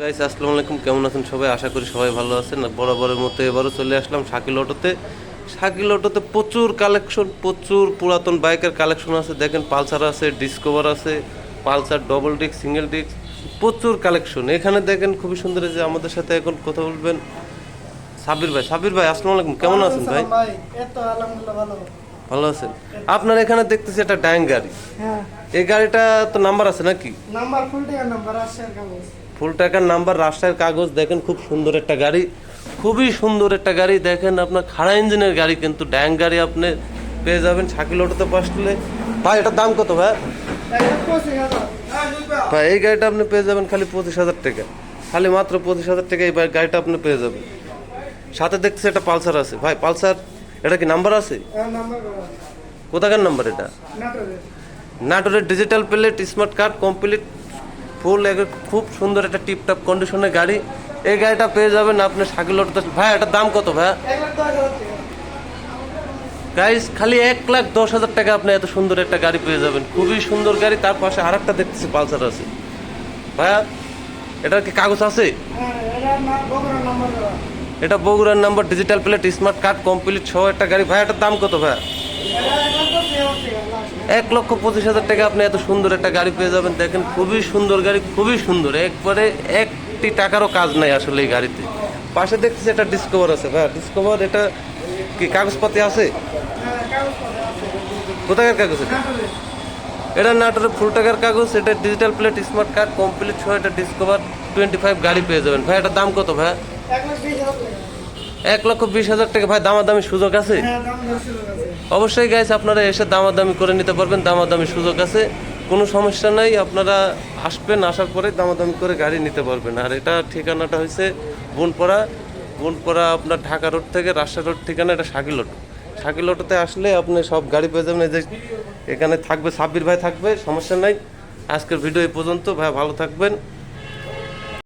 Guys আসসালামু আলাইকুম, কেমন আছেন সবাই? আশা করি সবাই ভালো আছেন। বরাবরের মতো এবারও চলে আসলাম শাকিল অটোতে। শাকিল অটোতে প্রচুর কালেকশন, প্রচুর পুরাতন বাইকের কালেকশন আছে। দেখেন পালসার আছে, ডিসকভার আছে, Pulsar double disc, single disc, প্রচুর কালেকশন। এখানে দেখেন খুবই সুন্দর। যে আমাদের সাথে এখন কথা বলবেন সাবির ভাই। সাবির ভাই আসসালামু আলাইকুম, কেমন আছেন ভাই? ভালো আছেন? আপনার এখানে দেখতেছি একটা ডাইং গাড়ি। হ্যাঁ, এই গাড়িটা তো নাম্বার আছে নাকি? নাম্বার ফুল টাকার নাম্বার রাজশাহীর কাগজ। ফুল টাকার নাম্বার, রাজশাহীর কাগজ। দেখেন খুব সুন্দর একটা গাড়ি, খুবই সুন্দর একটা গাড়ি। দেখেন আপনার খাড়া ইঞ্জিনের গাড়ি, কিন্তু ড্যাং গাড়ি আপনি পেয়ে যাবেন শাকিল অটোতে আসলে। ভাই এটার দাম কত ভাই? একটা 25,000। ভাই এই গাড়িটা আপনি পেয়ে যাবেন খালি 25,000 টাকা, খালি মাত্র 25,000 টাকা এই গাড়িটা আপনি পেয়ে যাবেন। সাথে দেখছি একটা পালসার আছে। ভাই পালসার এটা কি নাম্বার আছে? নাম্বার করা কোথাকার নাম্বার এটা? নাটোরের। নাটোরের digital plate, smart card complete, ফুল খুব সুন্দর একটা টিপটপ কন্ডিশনের গাড়ি। এই গাড়িটা পেয়ে যাবেন আপনি শাকিল অটোতে। ভাই এটার দাম কত ভাই? 1,10,000 টাকা। গাইস খালি 1,10,000 টাকা আপনি এত সুন্দর একটা গাড়ি পেয়ে যাবেন, খুবই সুন্দর গাড়ি। তার পাশে আরেকটা দেখতেছি পালসার আছে। ভাইয়া এটার কি কাগজ আছে? হ্যাঁ, বগুড়ার নাম্বার করা। এটা বগুড়ার number, digital plate, smart card complete সহ একটা গাড়ি। ভাই এটার দাম কত ভাই? এটা 1,25,000 টাকা লাস্ট। 1,25,000 টাকা আপনি এত সুন্দর একটা গাড়ি পেয়ে যাবেন। দেখেন খুবই সুন্দর গাড়ি, খুবই সুন্দর, একবারে একটি টাকারও কাজ নাই আসলে এই গাড়িতে। পাশে দেখতেছি একটা ডিসকভার আছে। ভাই ডিসকভার এটা কি কাগজপাতি আছে? হ্যাঁ, কাগজ করা আছে। কোথাকার কাগজ এটা? নাটোরের। এটা নাটোরের ফুল টাকার কাগজ। এটা digital plate, smart card complete সহ এটা ডিসকভার 25 গাড়ি পেয়ে যাবেন। ভাই এটার দাম কত ভাই? 1,20,000 টাকা। 1,20,000 টাকা। ভাই দামাদামি সুযোগ আছে? হ্যাঁ, দাম দর্শক আছে। অবশ্যই গাইস আপনারা এসে দামাদামি করে নিতে পারবেন, দামাদামি সুযোগ আছে, কোনো সমস্যা নাই। আপনারা আসবেন, আসার পরে দামাদামি করে গাড়ি নিতে পারবেন। আর এটা ঠিকানাটা হয়েছে বনপাড়া। বনপাড়া আপনার ঢাকা রোড থেকে রাজশাহী রোড ঠিকানা, এটা শাকিল অটো। শাকিল অটোতে আসলে আপনি সব গাড়ি পেয়ে যাবেন। এই যে এখানে থাকবে সাব্বির ভাই থাকবে, সমস্যা নাই। আজকের ভিডিও এই পর্যন্ত। ভাই ভালো থাকবেন।